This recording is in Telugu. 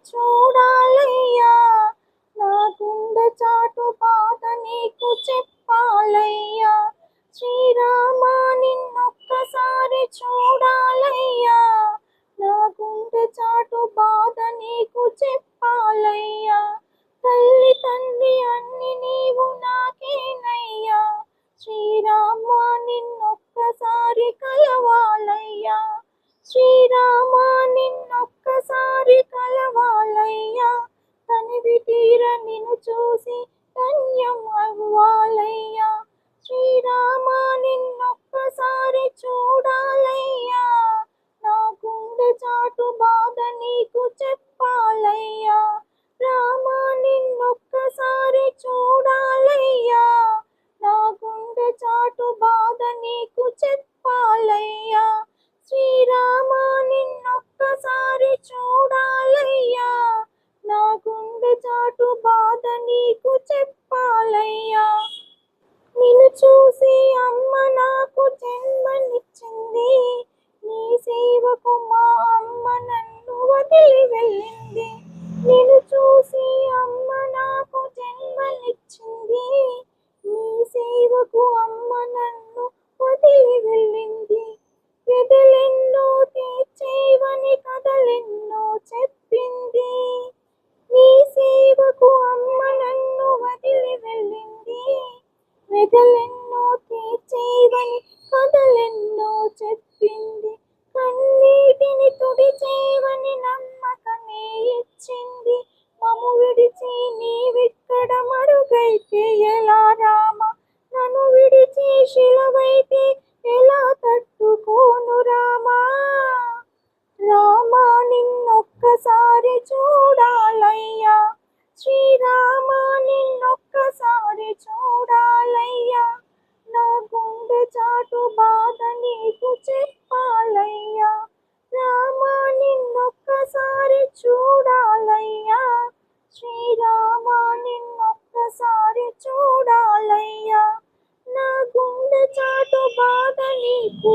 చూడాలయ్యా, నా గుండె చాటు బాధ నీకు చెప్పాలయ్యా. శ్రీరామ నిన్నొక్కసారి చూడాలయ్యా, నా గుండె చాటు బాధ నీకు చెప్పాలయ్యా. తల్లి తండ్రి అన్ని నీవు నాకేనయ్యా, శ్రీరామ నిన్నొక్కసారి కలవాలయ్యా. శ్రీరామ నిన్నొక్కసారి కలవాలయ్యా, తనివి తీర నిన్ను చూసి ధన్యం అవ్వాలయ్యా. శ్రీరామ నిన్నొక్కసారి చూడాలయ్యా, నా గుండె చాటు బాధ నీకు చెప్పాలయ్యా. రామ నిన్నొక్కసారి చూడాలయ్యా, నా గుండె చాటు బాధ నీకు చెప్పాలయ్యా. శ్రీరామ నిన్నొక్కసారి చూడాలయ్యా, నా గుండె చాటు బాధ నీకు చెప్పాలయ్యా. నిన్ను చూసి అమ్మ నాకు జన్మనిచ్చింది, నీ సేవకు మా అమ్మ నన్ను వదిలి వెళ్ళింది. నిన్ను చూసి అమ్మ నాకు జన్మనిచ్చింది, నీ సేవకు అమ్మ నన్ను వదిలి వెళ్ళింది. వెదలెన్నో తీర్చేవని కథలెన్నో చెప్పింది, నీ సేవకు అమ్మ నన్ను వదిలి వెళ్ళింది. వెదలెన్నో తీర్చేవని కథలెన్నో చెప్పింది, కన్నీటిని తుడిచేవని నమ్మకమే ఇచ్చింది. మము విడిచి నీవిక్కడ మరుగైతే ఎలా రామ, నన్ను విడిచి శిలవైతే ఎలా తట్టుకోను రామా. రామ నిన్నొక్కసారి చూడాలయ్యా, శ్రీరామ నిన్నొక్కసారి చూడాలయ్యా, నా గుండె చాటు బాధ నీకు చెప్పాలయ్యా. రామ నిన్నొక్కసారి చూడాలయ్యా, శ్రీరామ నిన్నొక్కసారి చూడాలయ్యా, నా గుండె చాటు బాధ నీకు